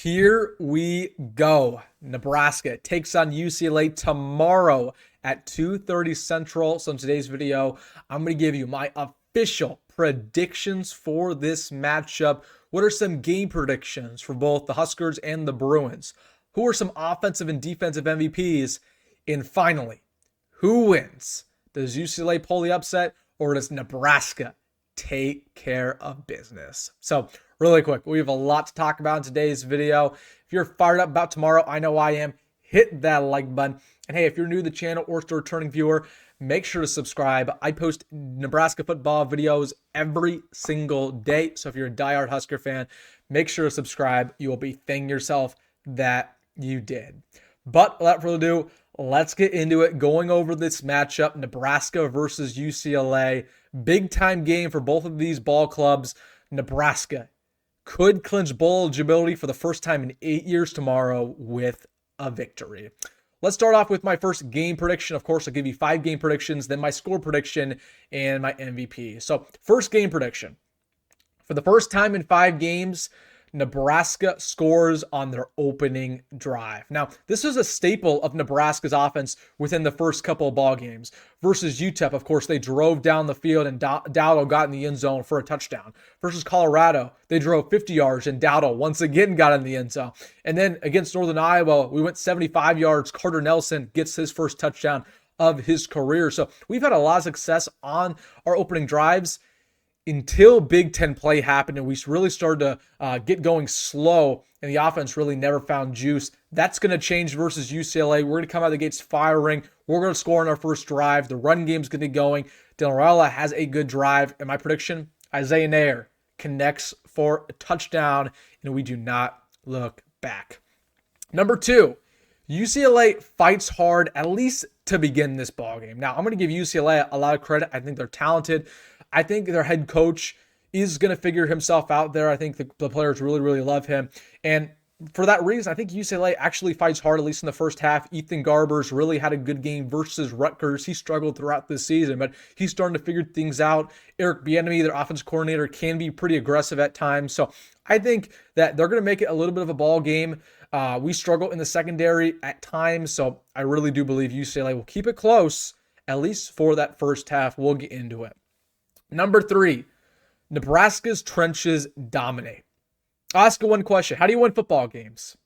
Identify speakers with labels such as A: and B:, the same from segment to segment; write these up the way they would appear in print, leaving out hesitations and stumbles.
A: Here we go. Nebraska takes on UCLA tomorrow at 2:30 Central. So in today's video, I'm going to give you my official predictions for this matchup. What are some game predictions for both the Huskers and the Bruins? Who are some offensive and defensive MVPs? And finally, who wins? Does UCLA pull the upset or does Nebraska take care of business? So really quick, we have a lot to talk about in today's video. If you're fired up about tomorrow, I know I am. Hit that like button. And hey, if you're new to the channel or still a returning viewer, make sure to subscribe. I post Nebraska football videos every single day. So if you're a diehard Husker fan, make sure to subscribe. You will be thanking yourself that you did. But without further ado, let's get into it. Going over this matchup, Nebraska versus UCLA. Big time game for both of these ball clubs. Nebraska could clinch bowl eligibility for the first time in 8 years tomorrow with a victory. Let's start off with my first game prediction. Of course, I'll give you 5 game predictions, then my score prediction, and my MVP. So first game prediction. For the first time in 5 games, Nebraska scores on their opening drive. Now, this is a staple of Nebraska's offense within the first couple of ball games. Versus UTEP, of course, they drove down the field and Dowdle got in the end zone for a touchdown. Versus Colorado, they drove 50 yards and Dowdle once again got in the end zone. And then against Northern Iowa, we went 75 yards. Carter Nelson gets his first touchdown of his career. So we've had a lot of success on our opening drives until Big Ten play happened and we really started to get going slow and the offense really never found juice. That's going to change versus UCLA. We're going to come out of the gates firing. We're going to score on our first drive. The run game's going to be going. Raiola has a good drive. And my prediction, Isaiah Nair connects for a touchdown and we do not look back. Number 2, UCLA fights hard, at least to begin this ballgame. Now, I'm going to give UCLA a lot of credit. I think they're talented. I think their head coach is going to figure himself out there. I think the players really, really love him. And for that reason, I think UCLA actually fights hard, at least in the first half. Ethan Garbers really had a good game versus Rutgers. He struggled throughout this season, but he's starting to figure things out. Eric Bieniemy, their offensive coordinator, can be pretty aggressive at times. So I think that they're going to make it a little bit of a ball game. We struggle in the secondary at times, so I really do believe UCLA will keep it close, at least for that first half. We'll get into it. Number 3, Nebraska's trenches dominate. I'll ask you one question. How do you win football games?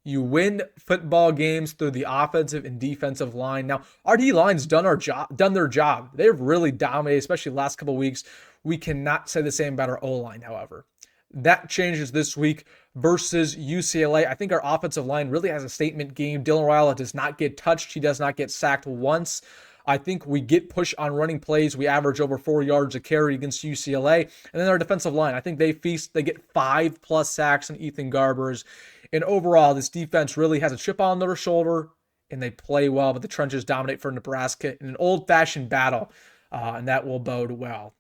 A: You win football games through the offensive and defensive line. Now, our D-line's done their job. They've really dominated, especially the last couple of weeks. We cannot say the same about our O-line, however. That changes this week versus UCLA. I think our offensive line really has a statement game. Dylan Raiola does not get touched. He does not get sacked once. I think we get push on running plays. We average over 4 yards a carry against UCLA. And then our defensive line, I think they feast. They get 5+ sacks on Ethan Garbers. And overall, this defense really has a chip on their shoulder, and they play well. But the trenches dominate for Nebraska in an old-fashioned battle, and that will bode well.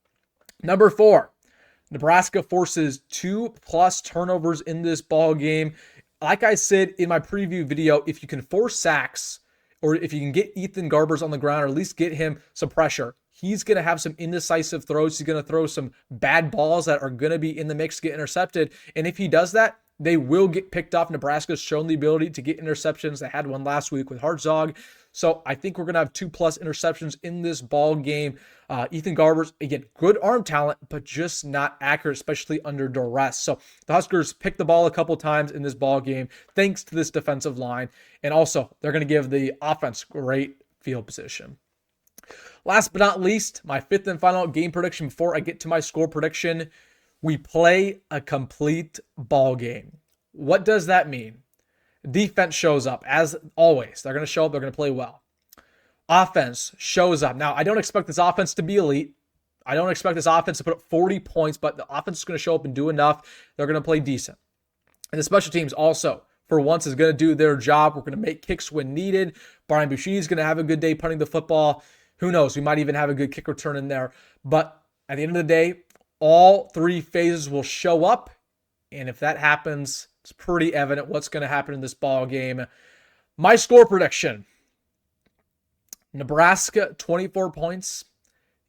A: Number 4, Nebraska forces 2+ turnovers in this ball game. Like I said in my preview video, if you can force sacks, or if you can get Ethan Garbers on the ground, or at least get him some pressure, he's going to have some indecisive throws. He's going to throw some bad balls that are going to be in the mix to get intercepted. And if he does that, they will get picked off. Nebraska's shown the ability to get interceptions. They had one last week with Hartzog. So I think we're going to have 2+ interceptions in this ball game. Ethan Garbers, again, good arm talent, but just not accurate, especially under duress. So the Huskers picked the ball a couple times in this ball game, thanks to this defensive line. And also, they're going to give the offense great field position. Last but not least, my 5th and final game prediction before I get to my score prediction. We play a complete ball game. What does that mean? Defense shows up, as always. They're going to show up. They're going to play well. Offense shows up. Now, I don't expect this offense to be elite. I don't expect this offense to put up 40 points, but the offense is going to show up and do enough. They're going to play decent. And the special teams also, for once, is going to do their job. We're going to make kicks when needed. Brian Bushini is going to have a good day punting the football. Who knows? We might even have a good kick return in there. But at the end of the day, all 3 phases will show up. And if that happens, it's pretty evident what's going to happen in this ball game. My score prediction: Nebraska 24 points,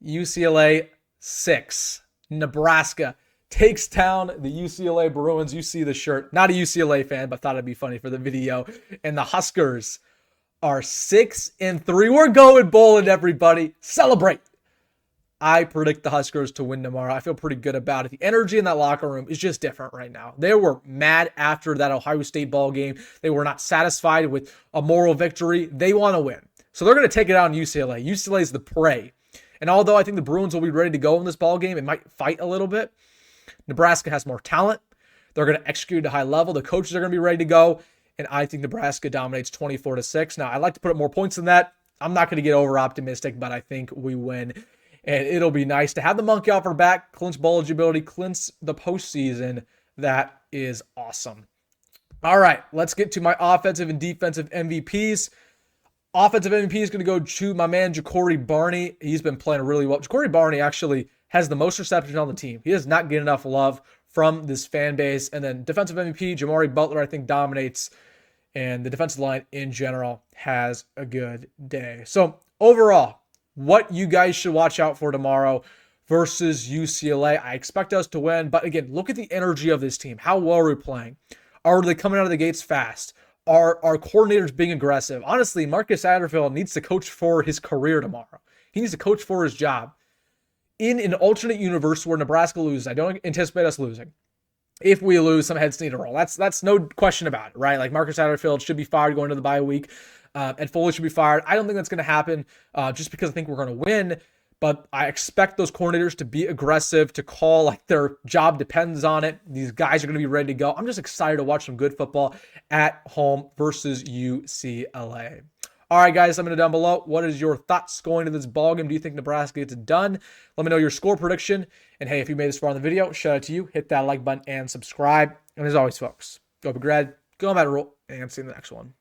A: UCLA 6. Nebraska takes down the UCLA Bruins. You see the shirt. Not a UCLA fan, but thought it'd be funny for the video. And the Huskers are 6-3. We're going bowling, everybody. Celebrate. I predict the Huskers to win tomorrow. I feel pretty good about it. The energy in that locker room is just different right now. They were mad after that Ohio State ball game. They were not satisfied with a moral victory. They want to win. So they're going to take it out on UCLA. UCLA is the prey. And although I think the Bruins will be ready to go in this ball game, it might fight a little bit. Nebraska has more talent. They're going to execute at a high level. The coaches are going to be ready to go. And I think Nebraska dominates 24-6. Now, I'd like to put up more points than that. I'm not going to get over optimistic, but I think we win. And it'll be nice to have the monkey off our back, clinch bowl eligibility, clinch the postseason. That is awesome. All right, let's get to my offensive and defensive MVPs. Offensive MVP is going to go to my man, Ja'Cory Barney. He's been playing really well. Ja'Cory Barney actually has the most receptions on the team. He does not get enough love from this fan base. And then defensive MVP, Jamari Butler, I think dominates. And the defensive line in general has a good day. So overall, what you guys should watch out for tomorrow versus UCLA. I expect us to win. But again, look at the energy of this team. How well are we playing? Are they coming out of the gates fast? Are our coordinators being aggressive? Honestly, Marcus Satterfield needs to coach for his career tomorrow. He needs to coach for his job. In an alternate universe where Nebraska loses, I don't anticipate us losing. If we lose, some heads need to roll. That's no question about it, right? Like Marcus Satterfield should be fired going into the bye week. And Foley should be fired. I don't think that's going to happen just because I think we're going to win. But I expect those coordinators to be aggressive, to call like their job depends on it. These guys are going to be ready to go. I'm just excited to watch some good football at home versus UCLA. All right, guys, let me know down below. What is your thoughts going to this ballgame? Do you think Nebraska gets it done? Let me know your score prediction. And hey, if you made this far in the video, shout out to you. Hit that like button and subscribe. And as always, folks, go be grad, go Matt Rhule, and see you in the next one.